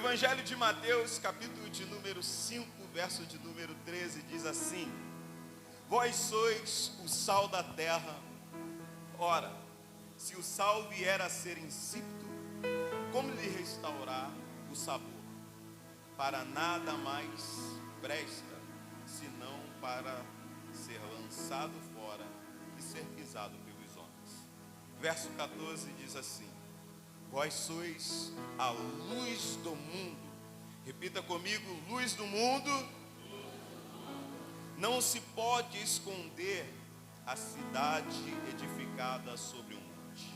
Evangelho de Mateus, capítulo de número 5, verso de número 13, diz assim: Vós sois o sal da terra. Ora, se o sal vier a ser insípido, como lhe restaurar o sabor? Para nada mais presta, senão para ser lançado fora e ser pisado pelos homens. Verso 14 diz assim: Vós sois a luz do mundo. Repita comigo: luz do mundo. Não se pode esconder a cidade edificada sobre um monte,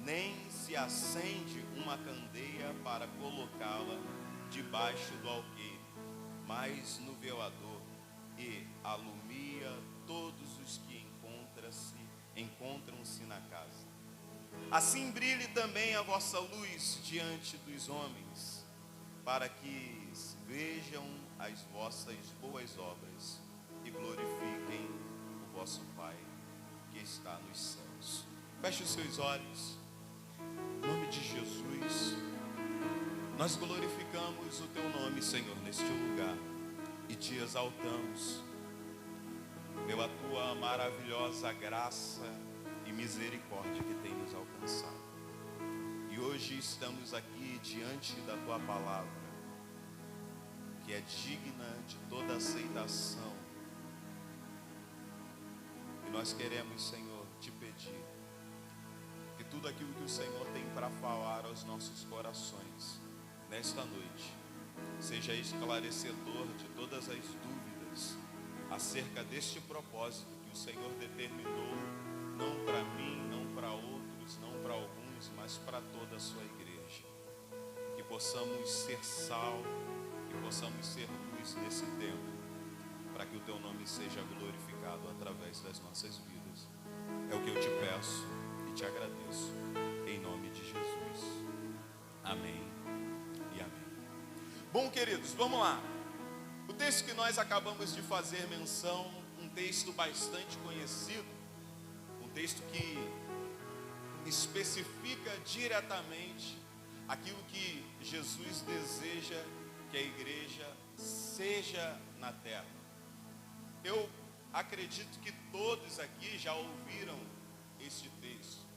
nem se acende uma candeia para colocá-la debaixo do alqueire, mas no velador, e alumia todos os que encontram-se na casa. Assim brilhe também a vossa luz diante dos homens, para que vejam as vossas boas obras e glorifiquem o vosso Pai que está nos céus. Feche os seus olhos. Em nome de Jesus, nós glorificamos o teu nome, Senhor, neste lugar e te exaltamos pela tua maravilhosa graça e misericórdia que tem nos alcançado. E hoje estamos aqui diante da tua palavra, que é digna de toda aceitação. E nós queremos, Senhor, te pedir que tudo aquilo que o Senhor tem para falar aos nossos corações nesta noite seja esclarecedor de todas as dúvidas acerca deste propósito que o Senhor determinou, não para mim, não para outros, não para alguns, mas para toda a sua igreja. Que possamos ser sal, que possamos ser luz nesse tempo, para que o teu nome seja glorificado através das nossas vidas. É o que eu te peço e te agradeço, em nome de Jesus. Amém e amém. Bom, queridos, vamos lá. O texto que nós acabamos de fazer menção, um texto bastante conhecido, um texto que especifica diretamente aquilo que Jesus deseja que a igreja seja na terra. Eu acredito que todos aqui já ouviram este texto,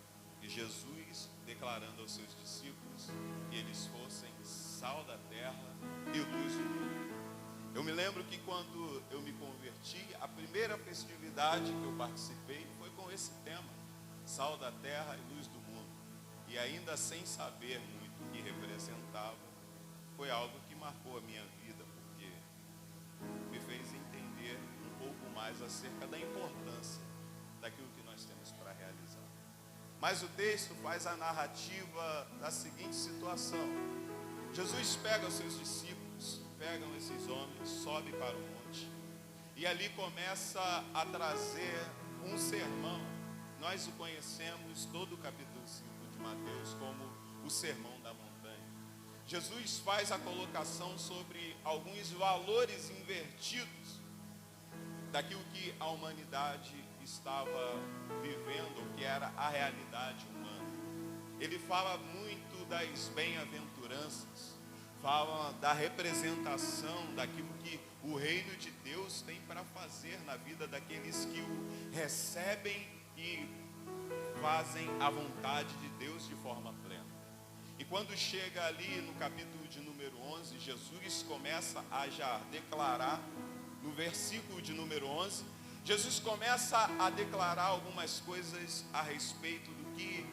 de Jesus declarando aos seus discípulos que eles fossem sal da terra e luz do mundo. Eu me lembro que quando eu me converti, a primeira festividade que eu participei foi com esse tema, sal da terra e luz do mundo. E ainda sem saber muito o que representava, foi algo que marcou a minha vida, porque me fez entender um pouco mais acerca da importância daquilo que nós temos para realizar. Mas o texto faz a narrativa da seguinte situação: Jesus pega os seus discípulos, pegam esses homens, sobe para o monte e ali começa a trazer um sermão. Nós o conhecemos, todo o capítulo 5 de Mateus, como o sermão da montanha. Jesus faz a colocação sobre alguns valores invertidos daquilo que a humanidade estava vivendo, que era a realidade humana. Ele fala muito das bem-aventuranças, fala da representação daquilo que o reino de Deus tem para fazer na vida daqueles que o recebem e fazem a vontade de Deus de forma plena. E quando chega ali no capítulo de número 11, Jesus começa a já declarar, no versículo de número 11, Jesus começa a declarar algumas coisas a respeito do que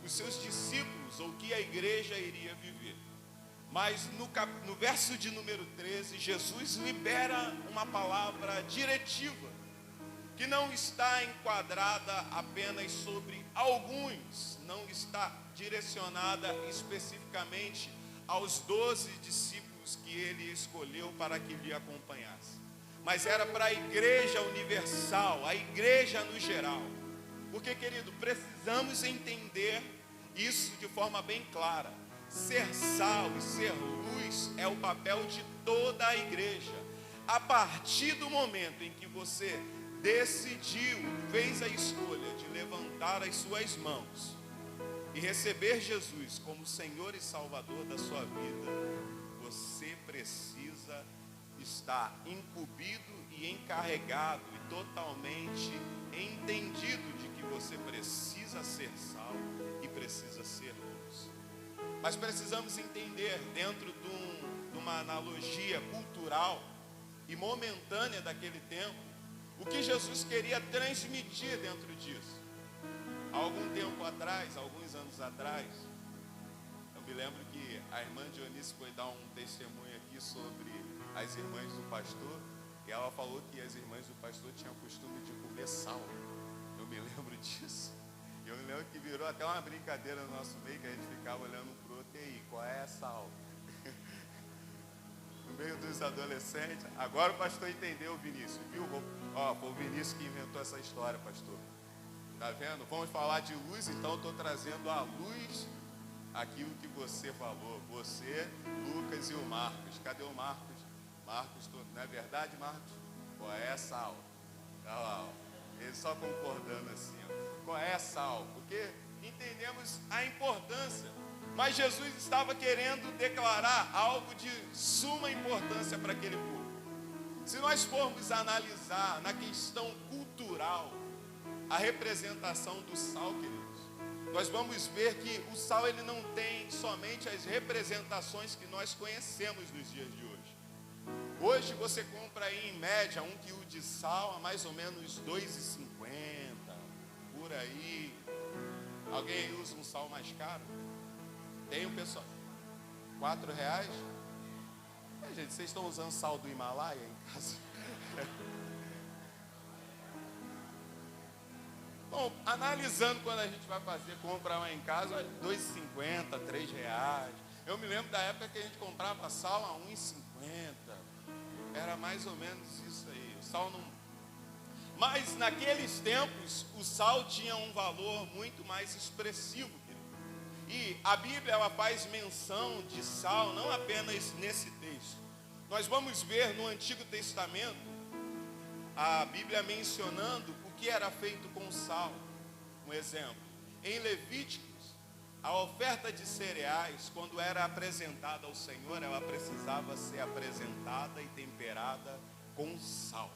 os seus discípulos, ou que a igreja iria viver. Mas no verso de número 13, Jesus libera uma palavra diretiva, que não está enquadrada apenas sobre alguns, não está direcionada especificamente aos 12 discípulos que ele escolheu para que lhe acompanhassem, mas era para a igreja universal, a igreja no geral. Porque, querido, precisamos entender isso de forma bem clara. Ser sal e ser luz é o papel de toda a igreja. A partir do momento em que você decidiu, fez a escolha de levantar as suas mãos e receber Jesus como Senhor e Salvador da sua vida, precisa estar incumbido e encarregado e totalmente entendido de que você precisa ser sal e precisa ser luz. Mas precisamos entender, dentro de uma analogia cultural e momentânea daquele tempo, o que Jesus queria transmitir dentro disso. Há algum tempo atrás, alguns anos atrás, eu me lembro que a irmã Dionice foi dar um testemunho aqui sobre as irmãs do pastor, e ela falou que as irmãs do pastor tinham o costume de comer sal. Eu me lembro disso. Eu me lembro que virou até uma brincadeira no nosso meio, que a gente ficava olhando um pro outro, e aí, qual é a sal? No meio dos adolescentes. Agora o pastor entendeu, Vinícius, viu? Ó, foi o Vinícius que inventou essa história, pastor. Tá vendo? Vamos falar de luz, então eu estou trazendo à luz aquilo que você falou. Você, Lucas e o Marcos. Cadê o Marcos? Marcos, não é verdade, Marcos? Qual é a sal? Olha lá, ó. Ele só concordando assim, ó. Qual é a sal? Porque entendemos a importância. Mas Jesus estava querendo declarar algo de suma importância para aquele povo. Se nós formos analisar na questão cultural a representação do sal, queridos, nós vamos ver que o sal ele não tem somente as representações que nós conhecemos nos dias de hoje. Hoje você compra aí em média 1 quilo de sal a mais ou menos R$ 2,50, por aí. Alguém aí usa um sal mais caro? Tem um pessoal? R$ 4? Gente, vocês estão usando sal do Himalaia em casa? Bom, analisando quando a gente vai comprar uma em casa, R$ 2,50, R$ 3. Eu me lembro da época que a gente comprava sal a R$ 1,50. Era mais ou menos isso aí. O sal não... Mas naqueles tempos, o sal tinha um valor muito mais expressivo, querido. E a Bíblia ela faz menção de sal, não apenas nesse texto. Nós vamos ver no Antigo Testamento, a Bíblia mencionando o que era feito com sal. Um exemplo, em Levíticos, a oferta de cereais, quando era apresentada ao Senhor, ela precisava ser apresentada e temperada com sal.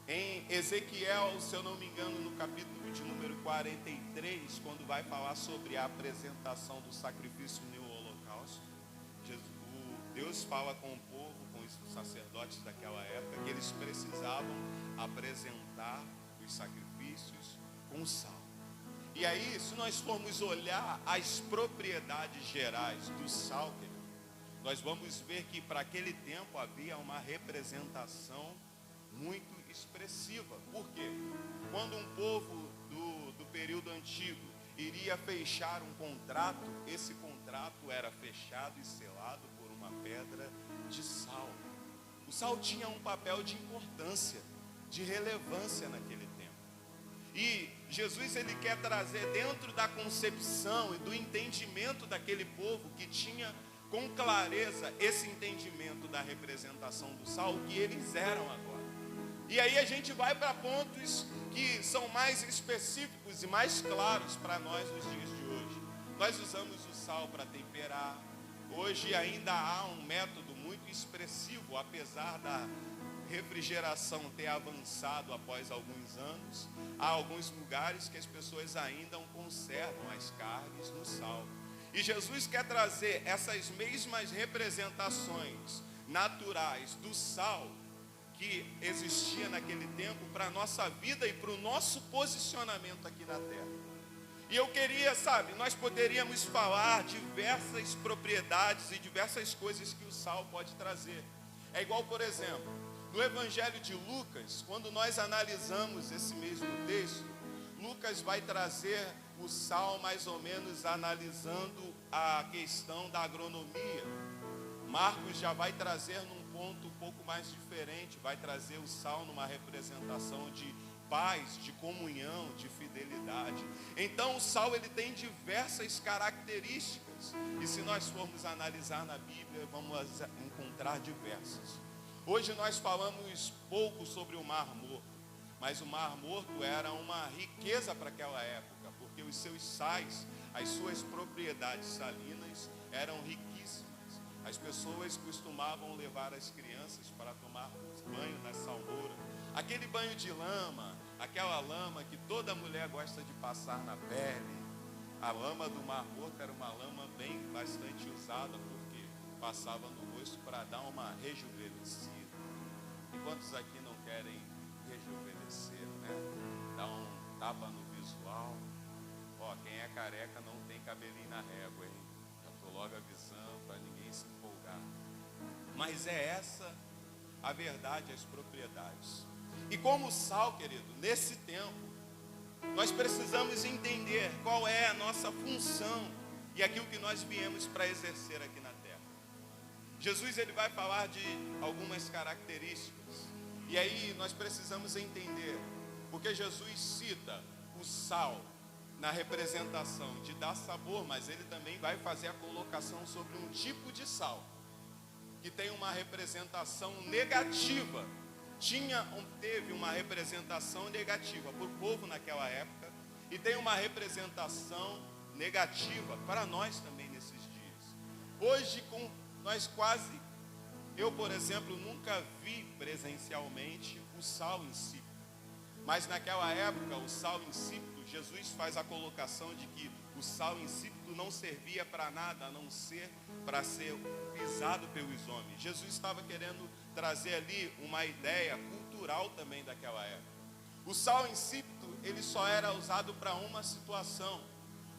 Em Ezequiel, se eu não me engano, no capítulo de número 43, quando vai falar sobre a apresentação do sacrifício no holocausto, Deus fala com o povo, com os sacerdotes daquela época, que eles precisavam apresentar os sacrifícios com sal. E aí, se nós formos olhar as propriedades gerais do sal, nós vamos ver que para aquele tempo havia uma representação muito expressiva. Por quê? Quando um povo do período antigo iria fechar um contrato, esse contrato era fechado e selado por uma pedra de sal. O sal tinha um papel de importância, de relevância naquele tempo. E Jesus ele quer trazer dentro da concepção e do entendimento daquele povo que tinha com clareza esse entendimento da representação do sal, o que eles eram agora. E aí a gente vai para pontos que são mais específicos e mais claros para nós nos dias de hoje. Nós usamos o sal para temperar. Hoje ainda há um método muito expressivo, apesar da refrigeração ter avançado após alguns anos. Há alguns lugares que as pessoas ainda conservam as carnes no sal. E Jesus quer trazer essas mesmas representações naturais do sal que existia naquele tempo para a nossa vida e para o nosso posicionamento aqui na terra. E eu queria, nós poderíamos falar diversas propriedades e diversas coisas que o sal pode trazer. É igual, por exemplo, no Evangelho de Lucas, quando nós analisamos esse mesmo texto, Lucas vai trazer o sal mais ou menos analisando a questão da agronomia. Marcos já vai trazer num ponto um pouco mais diferente, vai trazer o sal numa representação de paz, de comunhão, de fidelidade. Então o sal ele tem diversas características, e se nós formos analisar na Bíblia, vamos encontrar diversas. Hoje nós falamos pouco sobre o Mar Morto, mas o Mar Morto era uma riqueza para aquela época, porque os seus sais, as suas propriedades salinas eram riquíssimas. as pessoas costumavam levar as crianças para tomar banho na salmoura. Aquele banho de lama, aquela lama que toda mulher gosta de passar na pele. A lama do Mar Morto era uma lama bastante usada, porque passava no rosto para dar uma rejuvenescida. E quantos aqui não querem rejuvenescer, né? Dar um tapa no visual. Ó, quem é careca não tem cabelinho na régua, hein? Já estou logo avisando para ninguém se empolgar. Mas é essa a verdade, as propriedades. E como sal, querido, nesse tempo, nós precisamos entender qual é a nossa função e aquilo que nós viemos para exercer aqui na terra. Jesus, ele vai falar de algumas características. E aí nós precisamos entender, porque Jesus cita o sal na representação de dar sabor, mas ele também vai fazer a colocação sobre um tipo de sal que tem uma representação negativa. Teve uma representação negativa para o povo naquela época e tem uma representação negativa para nós também nesses dias. Hoje, eu, por exemplo, nunca vi presencialmente o sal insípido, mas naquela época o sal insípido, Jesus faz a colocação de que o sal insípido não servia para nada a não ser para ser pisado pelos homens. Jesus estava querendo trazer ali uma ideia cultural também daquela época. O sal insípido, ele só era usado para uma situação.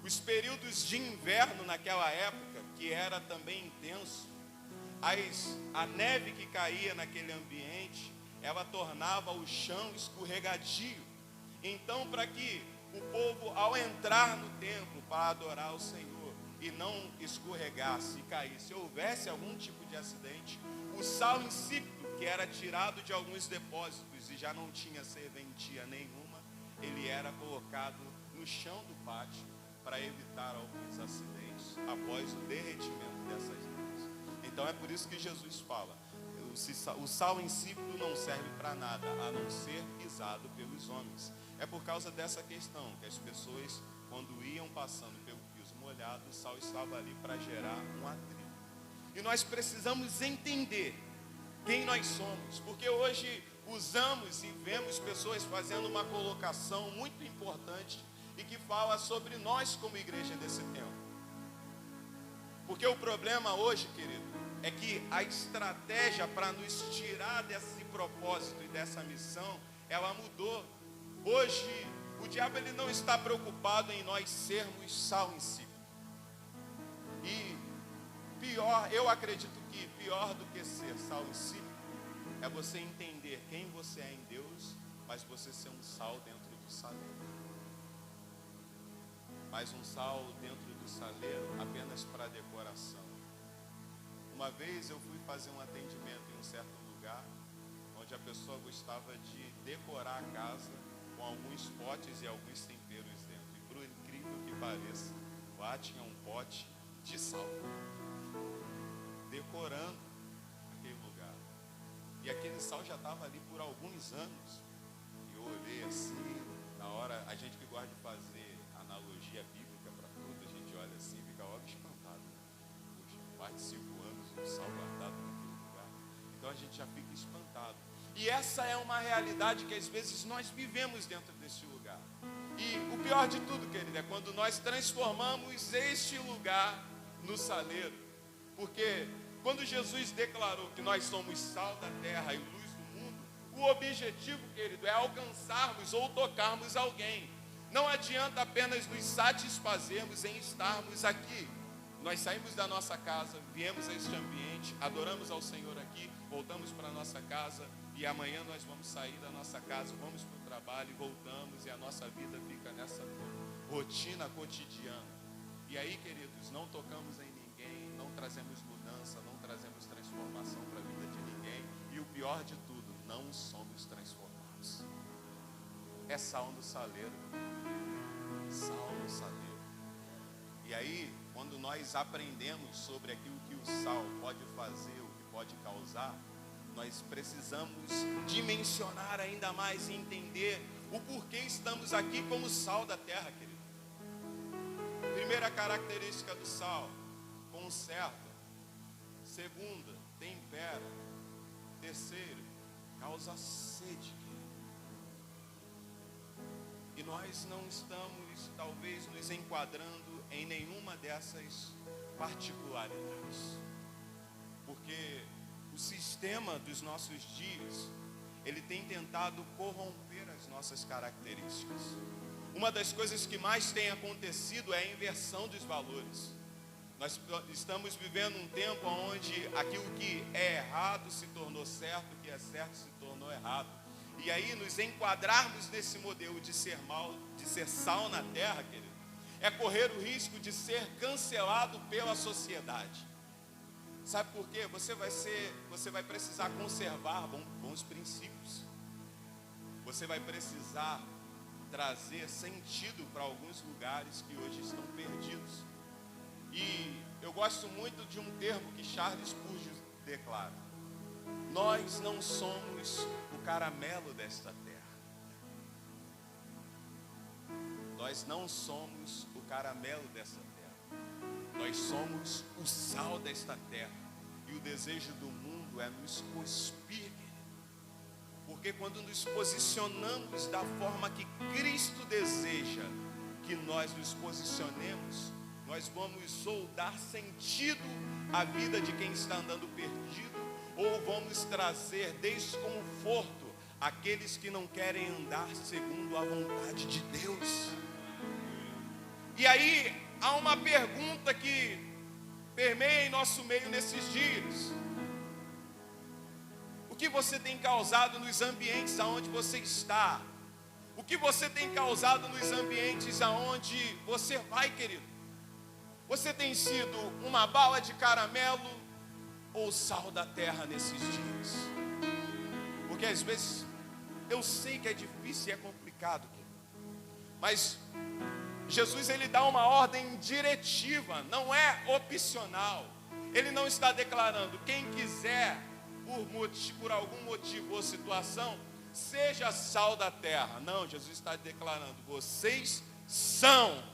Os períodos de inverno naquela época, que era também intenso, a neve que caía naquele ambiente, ela tornava o chão escorregadio. Então, para que o povo, ao entrar no templo para adorar o Senhor e não escorregasse e caísse, se houvesse algum tipo de acidente, o sal insípido, que era tirado de alguns depósitos e já não tinha serventia nenhuma, ele era colocado no chão do pátio para evitar alguns acidentes após o derretimento dessas neves. Então é por isso que Jesus fala, o sal insípido não serve para nada, a não ser pisado pelos homens. É por causa dessa questão que as pessoas, quando iam passando pelo piso molhado, o sal estava ali para gerar um atrito. E nós precisamos entender quem nós somos, porque hoje usamos e vemos pessoas fazendo uma colocação muito importante e que fala sobre nós como igreja desse tempo. Porque o problema hoje, querido, é que a estratégia para nos tirar desse propósito e dessa missão, ela mudou. Hoje, o diabo ele não está preocupado em nós sermos sal insípido. E pior, eu acredito que pior do que ser sal insípido é você entender quem você é em Deus, mas você ser um sal dentro do saleiro. Mas um sal dentro do saleiro apenas para decoração. Uma vez eu fui fazer um atendimento em um certo lugar, onde a pessoa gostava de decorar a casa com alguns potes e alguns temperos dentro. E por incrível que pareça, lá tinha um pote de sal, decorando aquele lugar. E aquele sal já estava ali por alguns anos. E eu olhei assim, na hora, a gente que gosta de fazer analogia bíblica para tudo, a gente olha assim e fica logo espantado. Poxa, mais de 5 anos um sal guardado naquele lugar. Então a gente já fica espantado. E essa é uma realidade que às vezes nós vivemos dentro desse lugar. E o pior de tudo, querido, é quando nós transformamos este lugar no saleiro. Porque quando Jesus declarou que nós somos sal da terra e luz do mundo, o objetivo, querido, é alcançarmos ou tocarmos alguém. Não adianta apenas nos satisfazermos em estarmos aqui. Nós saímos da nossa casa, viemos a este ambiente, adoramos ao Senhor aqui, voltamos para a nossa casa e amanhã nós vamos sair da nossa casa, vamos para o trabalho e voltamos e a nossa vida fica nessa rotina cotidiana. E aí, queridos, não tocamos em ninguém, não trazemos mudança, não trazemos transformação para a vida de ninguém e o pior de tudo, não somos transformados. É sal no saleiro. Sal no saleiro. E aí, quando nós aprendemos sobre aquilo que o sal pode fazer, o que pode causar, nós precisamos dimensionar ainda mais e entender o porquê estamos aqui como sal da terra, querido. Primeira característica do sal, conserva. Segunda, tempera. Terceiro, causa sede. E nós não estamos, talvez, nos enquadrando em nenhuma dessas particularidades. Porque o sistema dos nossos dias, ele tem tentado corromper as nossas características. Uma das coisas que mais tem acontecido é a inversão dos valores. Nós estamos vivendo um tempo onde aquilo que é errado se tornou certo, o que é certo se tornou errado. E aí nos enquadrarmos nesse modelo de ser mal, de ser sal na terra, querido, é correr o risco de ser cancelado pela sociedade. Sabe por quê? Você vai precisar conservar bons princípios. Você vai precisar trazer sentido para alguns lugares que hoje estão perdidos. E eu gosto muito de um termo que Charles Spurgeon declara: nós não somos o caramelo desta terra. Nós não somos o caramelo desta terra. Nós somos o sal desta terra. E o desejo do mundo é nos cuspir. Porque quando nos posicionamos da forma que Cristo deseja que nós nos posicionemos, nós vamos ou dar sentido à vida de quem está andando perdido, ou vamos trazer desconforto àqueles que não querem andar segundo a vontade de Deus. E aí há uma pergunta que permeia em nosso meio nesses dias: o que você tem causado nos ambientes aonde você está? O que você tem causado nos ambientes aonde você vai, querido? Você tem sido uma bala de caramelo ou sal da terra nesses dias? Porque às vezes eu sei que é difícil e é complicado, querido, mas Jesus, ele dá uma ordem diretiva, não é opcional. Ele não está declarando: quem quiser, por algum motivo ou situação, seja sal da terra. Não, Jesus está declarando: vocês são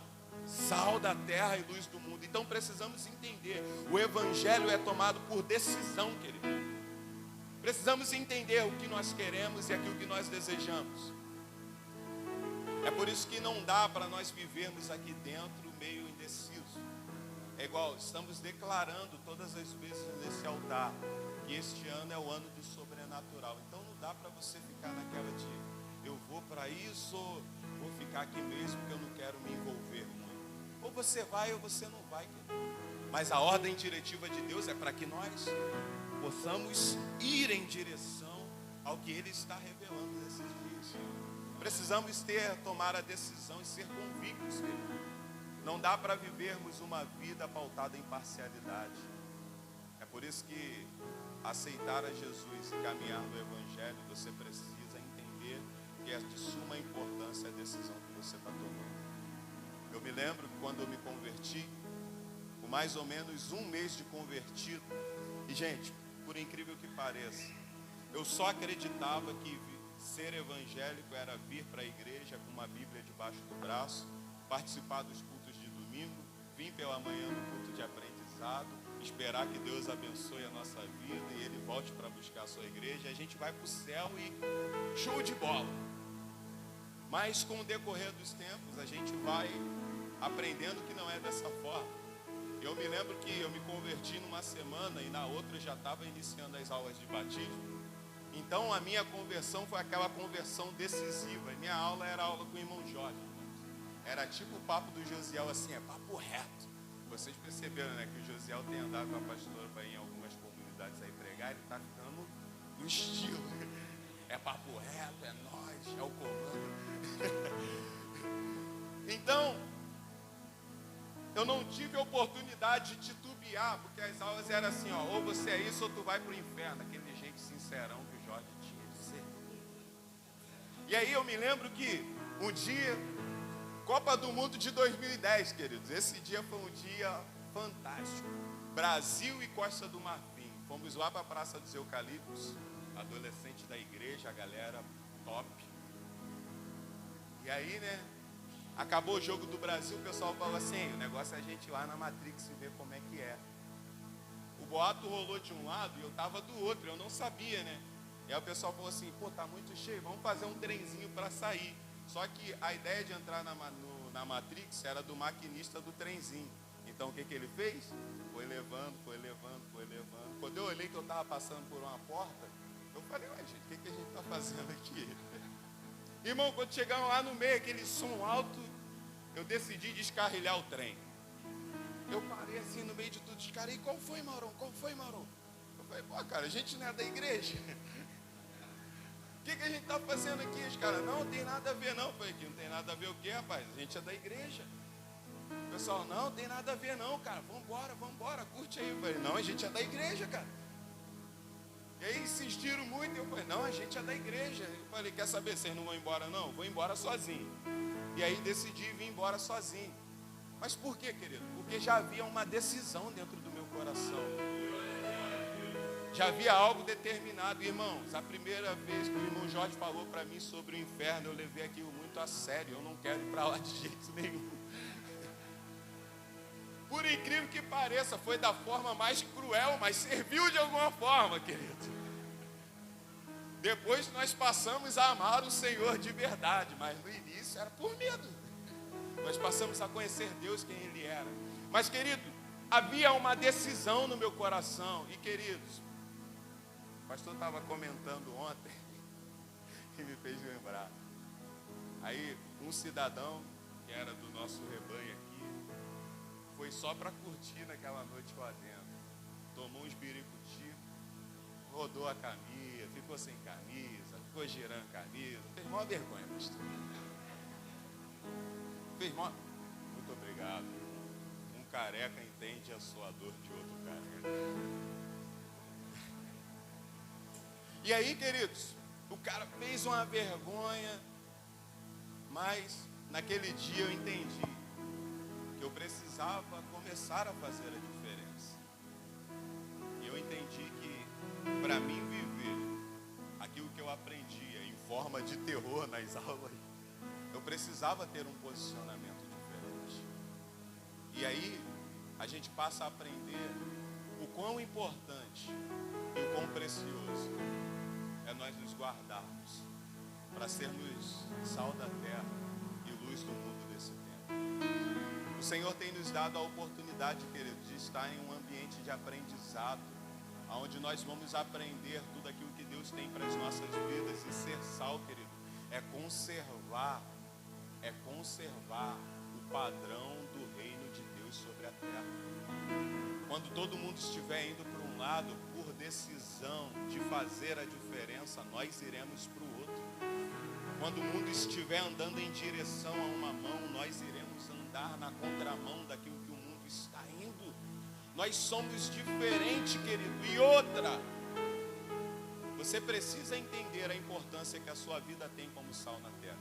sal da terra e luz do mundo. Então precisamos entender, o evangelho é tomado por decisão, querido. Precisamos entender o que nós queremos e aquilo que nós desejamos. É por isso que não dá para nós vivermos aqui dentro meio indeciso. É igual, estamos declarando todas as vezes nesse altar que este ano é o ano do sobrenatural. Então não dá para você ficar naquela de: eu vou para isso, ou vou ficar aqui mesmo porque eu não quero me envolver muito. Ou você vai ou você não vai, querido. Mas a ordem diretiva de Deus é para que nós possamos ir em direção ao que Ele está revelando nesses dias. Precisamos tomar a decisão e ser convictos, querido. Não dá para vivermos uma vida pautada em parcialidade. É por isso que aceitar a Jesus e caminhar no Evangelho, você precisa entender que é de suma importância a decisão que você está tomando. Eu me lembro que quando eu me converti, com mais ou menos um mês de convertido, e gente, por incrível que pareça, eu só acreditava que ser evangélico era vir para a igreja com uma Bíblia debaixo do braço, participar dos cultos de domingo, vir pela manhã no culto de aprendizado, esperar que Deus abençoe a nossa vida e Ele volte para buscar a sua igreja, a gente vai para o céu e show de bola. Mas com o decorrer dos tempos, a gente vai aprendendo que não é dessa forma. Eu me lembro que eu me converti numa semana e na outra eu já estava iniciando as aulas de batismo. Então a minha conversão foi aquela conversão decisiva. Minha aula era aula com o irmão Jorge. Era tipo o papo do Josiel, assim, é papo reto. Vocês perceberam, né, que o Josiel tem andado com a pastora para ir em algumas comunidades aí pregar, ele está ficando no estilo. É papo reto, é nós, é o comando. Então, eu não tive a oportunidade de titubear, porque as aulas eram assim, ó, ou você é isso ou tu vai para o inferno. Aquele jeito sincerão que o Jorge tinha de ser. E aí eu me lembro que um dia, Copa do Mundo de 2010, queridos, esse dia foi um dia fantástico. Brasil e Costa do Marfim. Fomos lá para a Praça dos Eucaliptos, adolescente da igreja, a galera top. E aí, né, acabou o jogo do Brasil, o pessoal falou assim: o negócio é a gente ir lá na Matrix e ver como é que é. O boato rolou de um lado e eu estava do outro, eu não sabia, né? E aí o pessoal falou assim, pô, tá muito cheio, vamos fazer um trenzinho para sair. Só que a ideia de entrar na Matrix era do maquinista do trenzinho. Então o que ele fez? Foi levando. Quando eu olhei que eu estava passando por uma porta, eu falei, ué gente, o que a gente está fazendo aqui? Irmão, quando chegamos lá no meio, aquele som alto, eu decidi descarrilhar o trem. Eu parei assim no meio de tudo, descarei, qual foi, Maurão? Eu falei, pô, cara, a gente não é da igreja. O que a gente está fazendo aqui? Os caras, não tem nada a ver não. Eu falei, aqui não tem nada a ver o quê, rapaz? A gente é da igreja. O pessoal, não tem nada a ver não, cara, vambora, curte aí. Eu falei, não, a gente é da igreja, cara. E aí insistiram muito, eu falei, não, a gente é da igreja. Eu falei, quer saber, vocês não vão embora não? Vou embora sozinho. E aí decidi vir embora sozinho. Mas por quê, querido? Porque já havia uma decisão dentro do meu coração. Já havia algo determinado. Irmãos, a primeira vez que o irmão Jorge falou para mim sobre o inferno, eu levei aquilo muito a sério. Eu não quero ir para lá de jeito nenhum. Por incrível que pareça, foi da forma mais cruel, mas serviu de alguma forma, querido. Depois nós passamos a amar o Senhor de verdade, mas no início era por medo. Nós passamos a conhecer Deus, quem Ele era. Mas, querido, havia uma decisão no meu coração. E, queridos, o pastor estava comentando ontem e me fez lembrar. Aí, um cidadão que era do nosso rebanho aqui, foi só para curtir naquela noite lá dentro. Tomou uns biricuti, rodou a camisa, ficou sem camisa, ficou girando camisa. Fez maior vergonha, pastor. Fez maior... Muito obrigado. Um careca entende a sua dor de outro careca. E aí, queridos, o cara fez uma vergonha, mas naquele dia eu entendi que eu precisava começar a fazer a diferença. E eu entendi que para mim viver aquilo que eu aprendia em forma de terror nas aulas, eu precisava ter um posicionamento diferente. E aí a gente passa a aprender o quão importante e o quão precioso é nós nos guardarmos para sermos sal da terra e luz do mundo desse tempo. O Senhor tem nos dado a oportunidade, querido, de estar em um ambiente de aprendizado, onde nós vamos aprender tudo aquilo que Deus tem para as nossas vidas. E ser sal, querido, é conservar o padrão do reino de Deus sobre a terra. Quando todo mundo estiver indo para um lado, por decisão de fazer a diferença, nós iremos para o outro. Quando o mundo estiver andando em direção a uma mão, nós iremos andar na contramão daquilo que o mundo está indo. Nós somos diferentes, querido. E outra, você precisa entender a importância que a sua vida tem como sal na terra.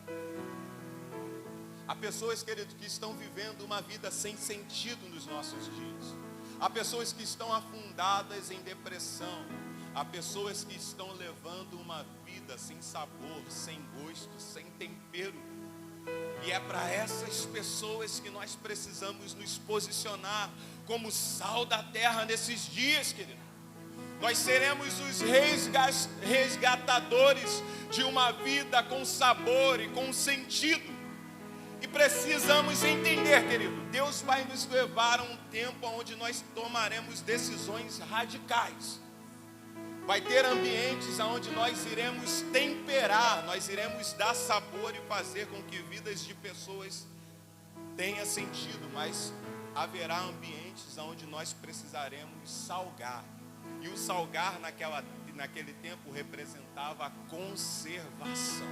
Há pessoas, querido, que estão vivendo uma vida sem sentido nos nossos dias. Há pessoas que estão afundadas em depressão. Há pessoas que estão levando uma vida sem sabor, sem gosto, sem tempero. E é para essas pessoas que nós precisamos nos posicionar como sal da terra nesses dias, querido. Nós seremos os resgatadores de uma vida com sabor e com sentido. E precisamos entender, querido, Deus vai nos levar a um tempo onde nós tomaremos decisões radicais. Vai ter ambientes onde nós iremos temperar, nós iremos dar sabor e fazer com que vidas de pessoas tenham sentido, mas haverá ambientes onde nós precisaremos salgar. E o salgar naquele tempo representava a conservação.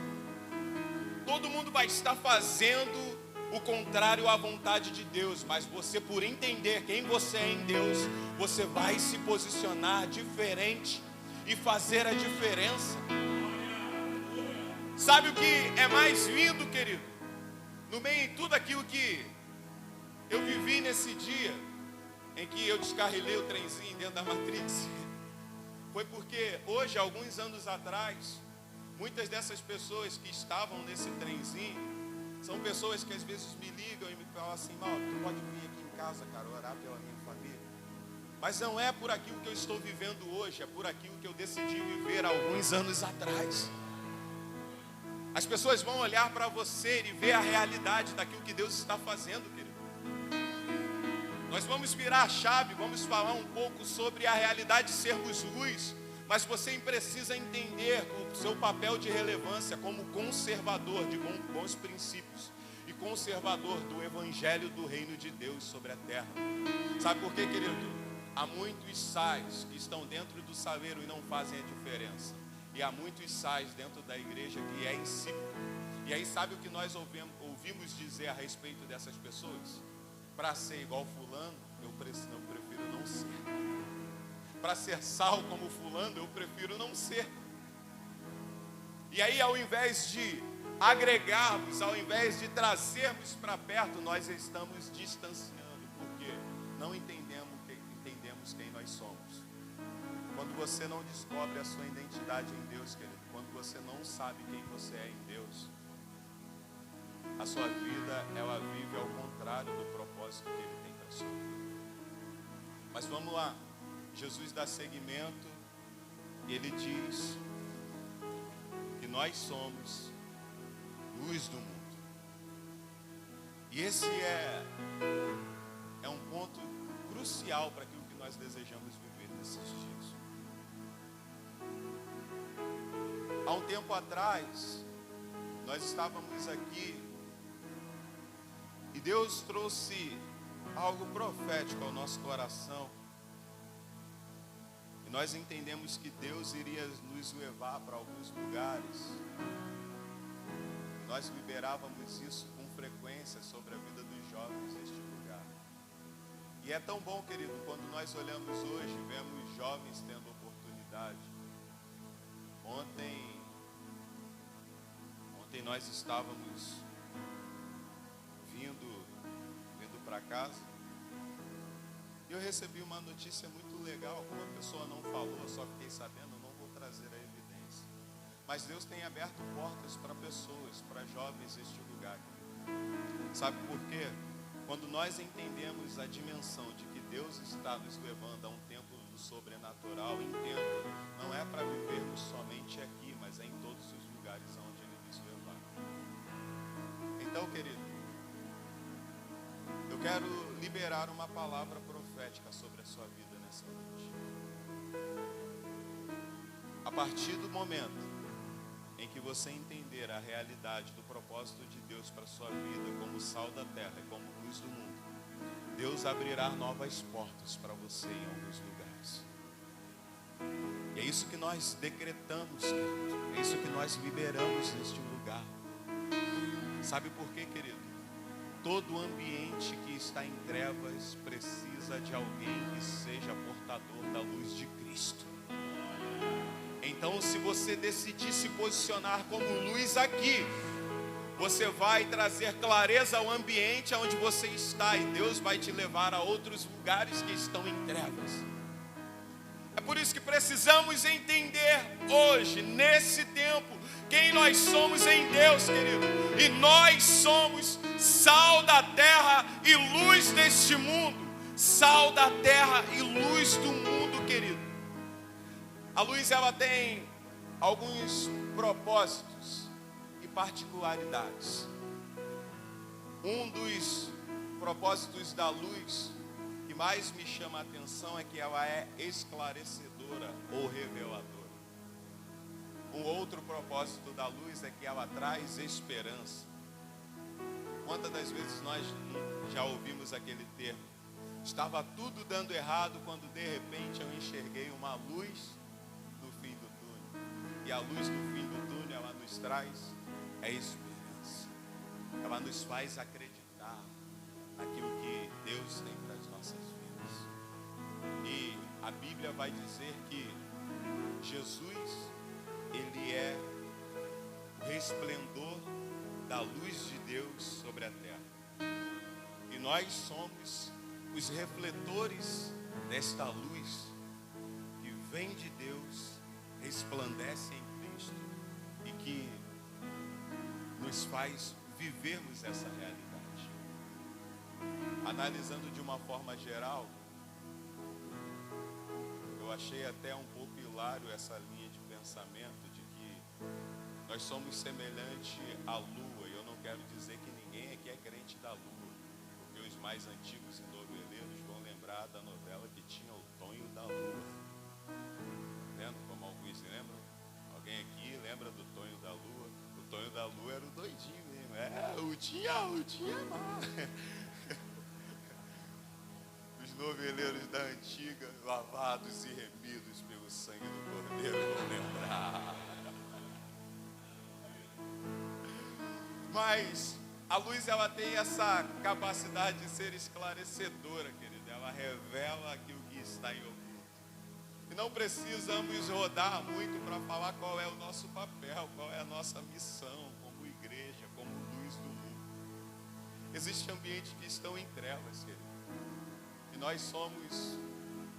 Todo mundo vai estar fazendo o contrário à vontade de Deus, mas você, por entender quem você é em Deus, você vai se posicionar diferente e fazer a diferença. Sabe o que é mais lindo, querido? No meio de tudo aquilo que eu vivi nesse dia em que eu descarrilei o trenzinho dentro da Matrix, foi porque hoje, alguns anos atrás, muitas dessas pessoas que estavam nesse trenzinho são pessoas que às vezes me ligam e me falam assim: Mauro, tu pode vir aqui em casa, cara, orar pela minha família? Mas não é por aquilo que eu estou vivendo hoje, é por aquilo que eu decidi viver há alguns anos atrás. As pessoas vão olhar para você e ver a realidade daquilo que Deus está fazendo, querido. Nós vamos virar a chave, vamos falar um pouco sobre a realidade de sermos luz, mas você precisa entender o seu papel de relevância como conservador de bons princípios e conservador do evangelho do reino de Deus sobre a terra. Sabe por quê, querido? Há muitos sais que estão dentro do saleiro e não fazem a diferença. E há muitos sais dentro da igreja que é insípido. E aí sabe o que nós ouvimos dizer a respeito dessas pessoas? Para ser igual fulano, eu prefiro não ser. Para ser sal como fulano, eu prefiro não ser. E aí, ao invés de agregarmos, ao invés de trazermos para perto, nós estamos distanciando, porque não entendemos quem nós somos. Quando você não descobre a sua identidade em Deus, querido, quando você não sabe quem você é em Deus, a sua vida, ela vive ao contrário do propósito que Ele tem para a sua vida. Mas vamos lá, Jesus dá seguimento e Ele diz que nós somos luz do mundo. E esse é um ponto crucial para aquilo que nós desejamos viver nesses dias. Há um tempo atrás, nós estávamos aqui e Deus trouxe algo profético ao nosso coração. E nós entendemos que Deus iria nos levar para alguns lugares. Nós liberávamos isso com frequência sobre a vida dos jovens neste lugar. E é tão bom, querido, quando nós olhamos hoje, vemos jovens tendo oportunidade. Ontem nós estávamos vindo para casa e eu recebi uma notícia muito legal. Como a pessoa não falou, eu só fiquei sabendo, não vou trazer a evidência. Mas Deus tem aberto portas para pessoas, para jovens neste lugar. Sabe por quê? Quando nós entendemos a dimensão de que Deus está nos levando a um tempo do sobrenatural, entenda, não é para vivermos somente aqui, mas é em todos os lugares onde Ele nos levar. Então, querido, eu quero liberar uma palavra profética sobre a sua vida nessa noite. A partir do momento em que você entender a realidade do propósito de Deus para a sua vida como sal da terra e como luz do mundo, Deus abrirá novas portas para você em alguns lugares. E é isso que nós decretamos, querido. É isso que nós liberamos neste lugar. Sabe por quê, querido? Todo ambiente que está em trevas precisa de alguém que seja portador da luz de Cristo. Então, se você decidir se posicionar como luz aqui, você vai trazer clareza ao ambiente onde você está, e Deus vai te levar a outros lugares que estão em trevas. É por isso que precisamos entender hoje, nesse tempo, quem nós somos em Deus, querido. E nós somos sal da terra e luz deste mundo. Sal da terra e luz do mundo, querido. A luz, ela tem alguns propósitos e particularidades. Um dos propósitos da luz que mais me chama a atenção é que ela é esclarecedora ou reveladora. Um outro propósito da luz é que ela traz esperança. Quantas das vezes nós já ouvimos aquele termo? Estava tudo dando errado quando de repente eu enxerguei uma luz no fim do túnel. E a luz no fim do túnel, ela nos traz a esperança. Ela nos faz acreditar naquilo que Deus tem para as nossas vidas. E a Bíblia vai dizer que Jesus, Ele é o resplendor da luz de Deus sobre a terra. E nós somos os refletores desta luz que vem de Deus, resplandece em Cristo e que nos faz vivermos essa realidade. Analisando de uma forma geral, Eu achei até um pouco hilário essa linha de pensamento de que nós somos semelhantes à lua. E eu não quero dizer que ninguém aqui é crente da lua, porque os mais antigos e noveleiros vão lembrar da novela que tinha o Tonho da Lua. Tá vendo como alguns se lembram? Alguém aqui lembra do Tonho da Lua? O Tonho da Lua era o doidinho mesmo. O tinha mais. Os noveleiros da antiga, lavados e remidos pelo sangue do Cordeiro, vão lembrar. Mas a luz, ela tem essa capacidade de ser esclarecedora, querida. Ela revela aquilo que está em oculto. E não precisamos rodar muito para falar qual é o nosso papel, qual é a nossa missão como igreja, como luz do mundo. Existem ambientes que estão em trevas, querido. E nós somos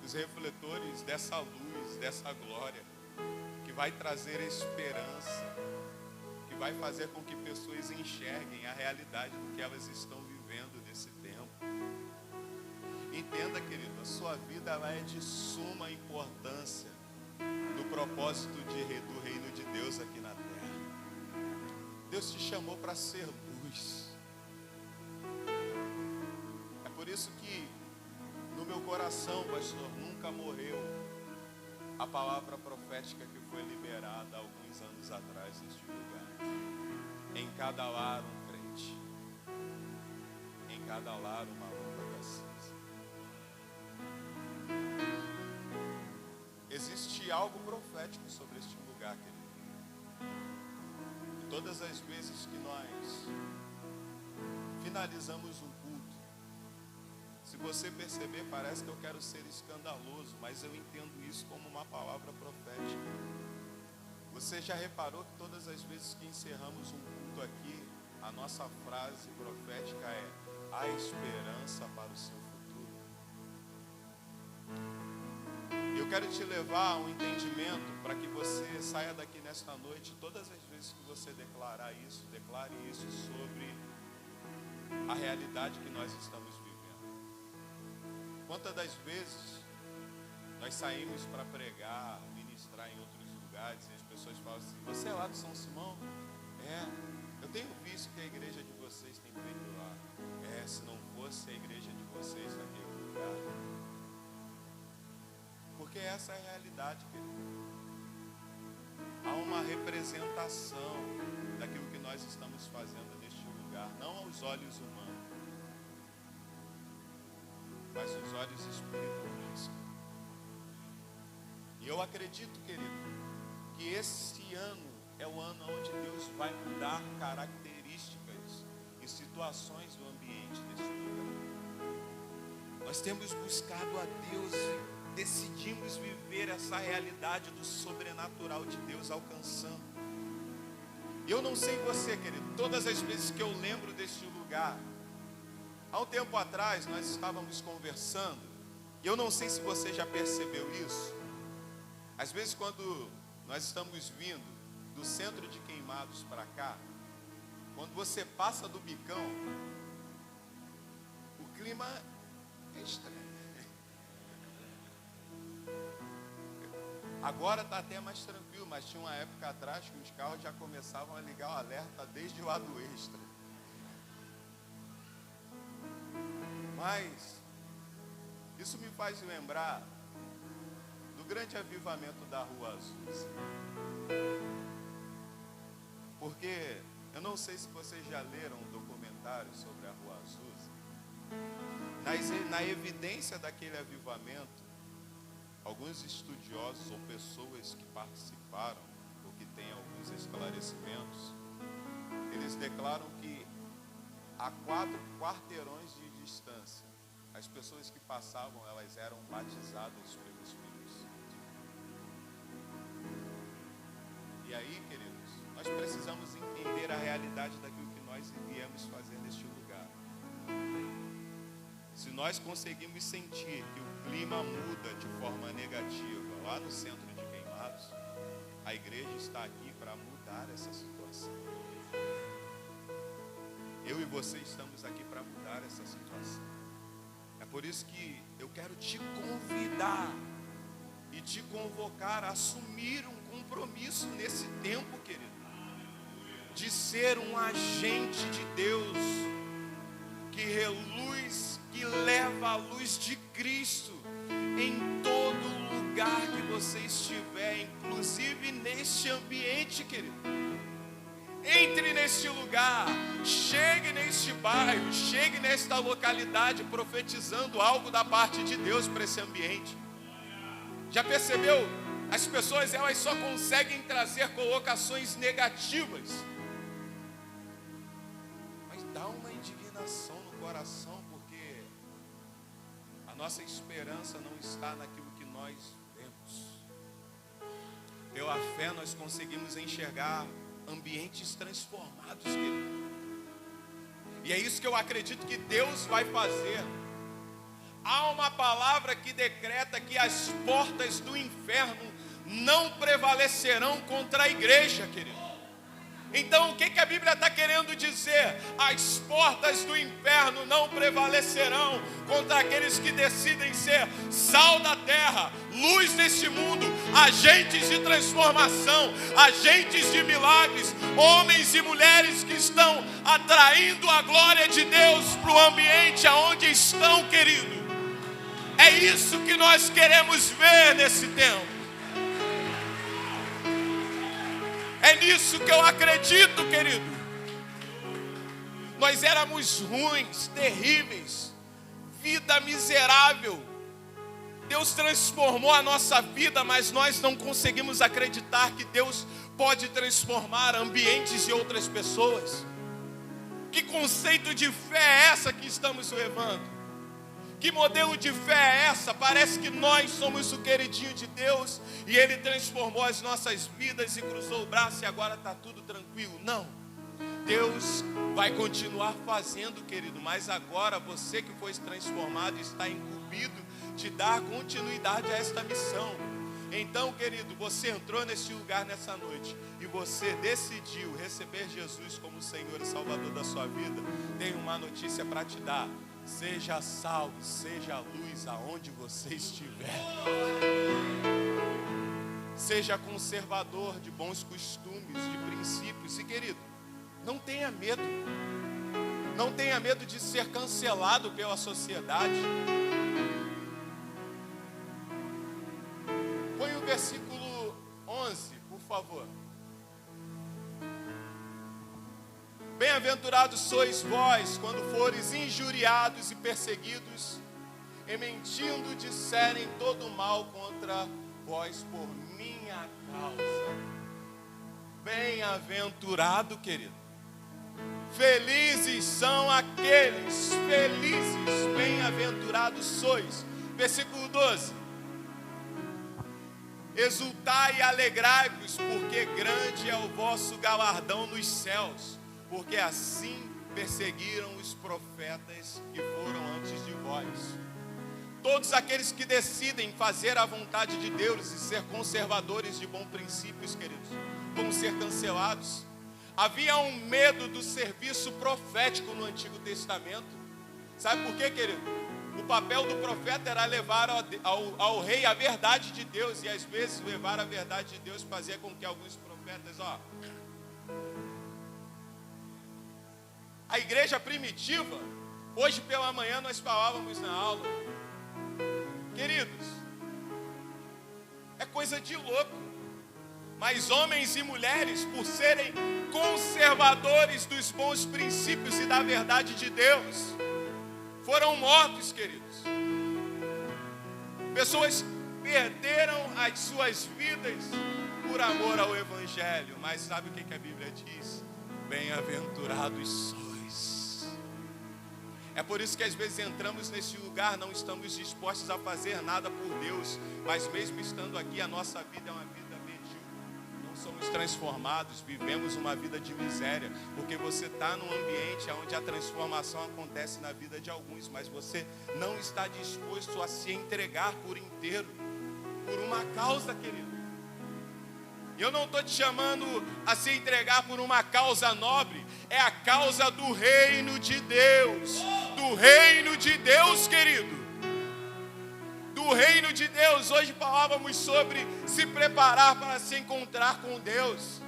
os refletores dessa luz, dessa glória, que vai trazer esperança, que vai fazer com que pessoas enxerguem a realidade do que elas estão vivendo nesse tempo. Entenda, querido, a sua vida ela é de suma importância no propósito do reino de Deus aqui na terra. Deus te chamou para ser luz. É por isso que no meu coração, pastor, nunca morreu a palavra profética que foi liberada há alguns anos atrás neste lugar. Em cada lar um crente, em cada lar uma lâmpada acesa. Existe algo profético sobre este lugar, querido. E todas as vezes que nós finalizamos um culto, se você perceber, parece que eu quero ser escandaloso, mas eu entendo isso como uma palavra profética. Você já reparou que todas as vezes que encerramos um culto aqui, a nossa frase profética é: há esperança para o seu futuro? Eu quero te levar a um entendimento para que você saia daqui nesta noite, todas as vezes que você declarar isso, declare isso sobre a realidade que nós estamos vivendo. Quantas das vezes nós saímos para pregar, ministrar em outros lugares e as pessoas falam assim: você é lá de São Simão? Eu tenho visto que a igreja de vocês tem feito lá. Se não fosse a igreja de vocês naquele lugar. Porque essa é a realidade, querido. Há uma representação daquilo que nós estamos fazendo neste lugar, não aos olhos humanos, mas os olhos espirituais. E eu acredito, querido, que esse ano é o ano onde Deus vai mudar características e situações do ambiente desse lugar. Nós temos buscado a Deus e decidimos viver essa realidade do sobrenatural de Deus alcançando. E eu não sei você, querido, todas as vezes que eu lembro deste lugar, há um tempo atrás nós estávamos conversando, e eu não sei se você já percebeu isso. Às vezes quando nós estamos vindo do centro de Queimados para cá, quando você passa do Bicão, o clima é estranho. Agora está até mais tranquilo, mas tinha uma época atrás que os carros já começavam a ligar o alerta desde o lado extra. Mas isso me faz lembrar do grande avivamento da Rua Azul. Porque eu não sei se vocês já leram um documentário sobre a Rua Azul. Na evidência daquele avivamento, alguns estudiosos ou pessoas que participaram ou que têm alguns esclarecimentos, eles declaram que a 4 quarteirões de distância, as pessoas que passavam, elas eram batizadas pelo Espírito Santo. E aí, queridos, nós precisamos entender a realidade daquilo que nós viemos fazer neste lugar. Se nós conseguimos sentir que o clima muda de forma negativa lá no centro de Queimados, a igreja está aqui para mudar essa situação. Eu e você estamos aqui para mudar essa situação. É por isso que eu quero te convidar e te convocar a assumir um compromisso nesse tempo, querido, de ser um agente de Deus, que reluz, que leva a luz de Cristo em todo lugar que você estiver, inclusive neste ambiente, querido. Entre neste lugar, chegue neste bairro, chegue nesta localidade, profetizando algo da parte de Deus para esse ambiente. Já percebeu? As pessoas, elas só conseguem trazer colocações negativas, mas dá uma indignação no coração, porque a nossa esperança não está naquilo que nós vemos. Pela fé nós conseguimos enxergar ambientes transformados, querido. E é isso que eu acredito que Deus vai fazer. Há uma palavra que decreta que as portas do inferno não prevalecerão contra a igreja, querido. Então o que a Bíblia está querendo dizer? As portas do inferno não prevalecerão contra aqueles que decidem ser sal da terra, luz deste mundo, agentes de transformação, agentes de milagres, homens e mulheres que estão atraindo a glória de Deus para o ambiente aonde estão, querido. É isso que nós queremos ver nesse tempo. É nisso que eu acredito, querido. Nós éramos ruins, terríveis, vida miserável. Deus transformou a nossa vida, mas nós não conseguimos acreditar que Deus pode transformar ambientes de outras pessoas. Que conceito de fé é essa que estamos levando? Que modelo de fé é essa? Parece que nós somos o queridinho de Deus e Ele transformou as nossas vidas e cruzou o braço e agora está tudo tranquilo. Não, Deus vai continuar fazendo, querido, mas agora você que foi transformado está incumbido de dar continuidade a esta missão. Então, querido, você entrou nesse lugar nessa noite e você decidiu receber Jesus como Senhor e Salvador da sua vida. Tenho uma notícia para te dar. Seja salvo, seja luz aonde você estiver. Seja conservador de bons costumes, de princípios. E, querido, não tenha medo. Não tenha medo de ser cancelado pela sociedade. Põe o versículo 11, por favor. Bem-aventurados sois vós, quando fores injuriados e perseguidos, e mentindo disserem todo mal contra vós por minha causa. Bem-aventurado, querido. Felizes são aqueles, felizes, bem-aventurados sois. Versículo 12. Exultai e alegrai-vos, porque grande é o vosso galardão nos céus. Porque assim perseguiram os profetas que foram antes de vós. Todos aqueles que decidem fazer a vontade de Deus e ser conservadores de bons princípios, queridos, vão ser cancelados. Havia um medo do serviço profético no Antigo Testamento. Sabe por quê, querido? O papel do profeta era levar ao rei a verdade de Deus. E às vezes levar a verdade de Deus fazia com que alguns profetas, a igreja primitiva, hoje pela manhã nós falávamos na aula, queridos, é coisa de louco, mas homens e mulheres, por serem conservadores dos bons princípios e da verdade de Deus, foram mortos, queridos. Pessoas perderam as suas vidas por amor ao Evangelho, mas sabe o que a Bíblia diz? Bem-aventurados sois. É por isso que às vezes entramos nesse lugar, não estamos dispostos a fazer nada por Deus, mas mesmo estando aqui, a nossa vida é uma vida medíocre. Não somos transformados, vivemos uma vida de miséria, porque você está num ambiente onde a transformação acontece na vida de alguns, mas você não está disposto a se entregar por inteiro, por uma causa, querido. Eu não estou te chamando a se entregar por uma causa nobre. É a causa do reino de Deus. Do reino de Deus, querido. Do no reino de Deus. Hoje falávamos sobre se preparar para se encontrar com Deus.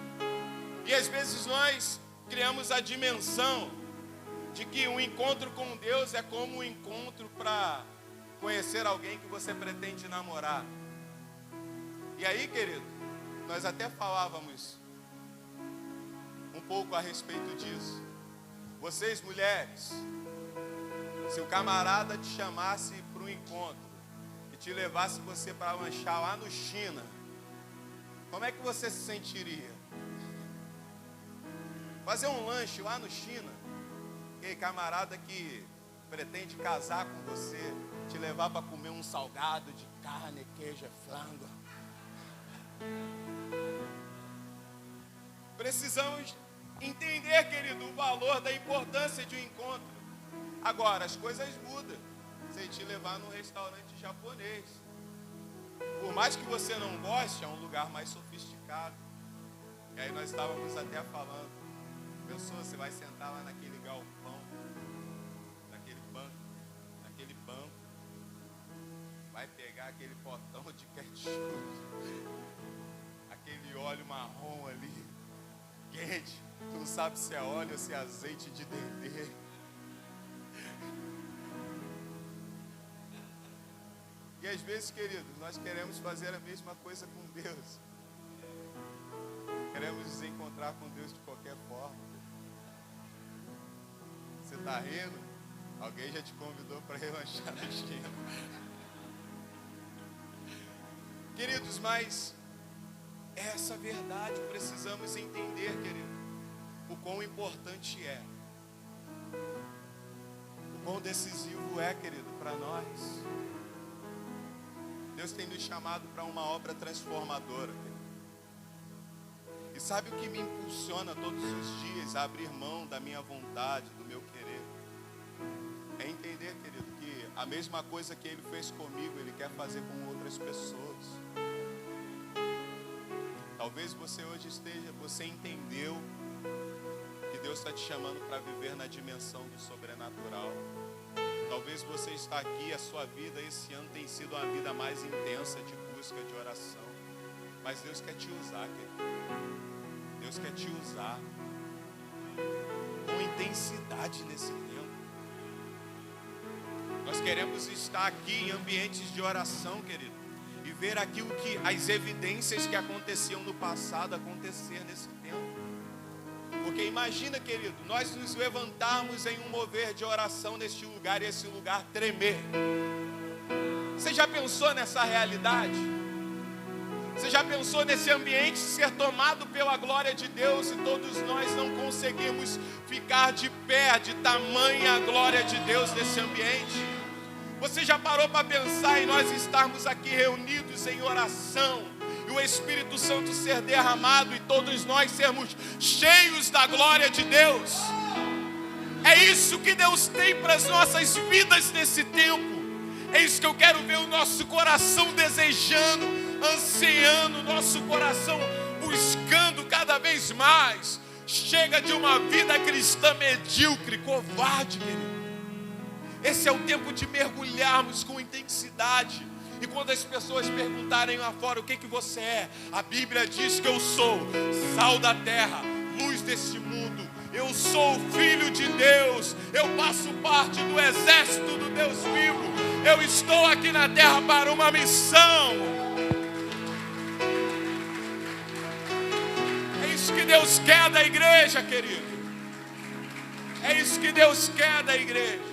E às vezes nós criamos a dimensão de que um encontro com Deus é como um encontro para conhecer alguém que você pretende namorar. E aí, querido, nós até falávamos um pouco a respeito disso. Vocês, mulheres, se o camarada te chamasse para um encontro e te levasse você para lanchar lá no China, como é que você se sentiria? Fazer um lanche lá no China, aquele camarada que pretende casar com você, te levar para comer um salgado de carne, queijo, flango. Precisamos entender, querido, o valor da importância de um encontro. Agora, as coisas mudam. Se te levar num restaurante japonês, por mais que você não goste, é um lugar mais sofisticado. E aí nós estávamos até falando, pessoa, você vai sentar lá naquele galpão, naquele banco, vai pegar aquele potão de ketchup, aquele óleo marrom ali, quente, tu não sabe se é óleo ou se é azeite de dendê. E às vezes, queridos, nós queremos fazer a mesma coisa com Deus. Queremos nos encontrar com Deus de qualquer forma. Você está rindo? Alguém já te convidou para ir lanchar na esquina. Queridos, mas essa verdade precisamos entender, querido. O quão importante é. O quão decisivo é, querido, para nós. Deus tem nos chamado para uma obra transformadora. E sabe o que me impulsiona todos os dias a abrir mão da minha vontade, do meu querer? É entender, querido, que a mesma coisa que Ele fez comigo, Ele quer fazer com outras pessoas. Talvez você hoje você entendeu que Deus está te chamando para viver na dimensão do sobrenatural. Talvez você está aqui, a sua vida esse ano tem sido uma vida mais intensa de busca, de oração. Mas Deus quer te usar, querido. Deus quer te usar com intensidade nesse tempo. Nós queremos estar aqui em ambientes de oração, querido, e ver aquilo que, as evidências que aconteciam no passado acontecer nesse tempo. Porque imagina, querido, nós nos levantarmos em um mover de oração neste lugar e esse lugar tremer. Você já pensou nessa realidade? Você já pensou nesse ambiente ser tomado pela glória de Deus e todos nós não conseguimos ficar de pé de tamanha glória de Deus nesse ambiente? Você já parou para pensar em nós estarmos aqui reunidos em oração e o Espírito Santo ser derramado e todos nós sermos cheios da glória de Deus? É isso que Deus tem para as nossas vidas nesse tempo. É isso que eu quero ver o nosso coração desejando, ansiando, nosso coração buscando cada vez mais. Chega de uma vida cristã medíocre, covarde, querido. Esse é o tempo de mergulharmos com intensidade. E quando as pessoas perguntarem lá fora o que você é, a Bíblia diz que eu sou sal da terra, luz desse mundo. Eu sou o Filho de Deus. Eu faço parte do exército do Deus vivo. Eu estou aqui na terra para uma missão. É isso que Deus quer da igreja, querido. É isso que Deus quer da igreja.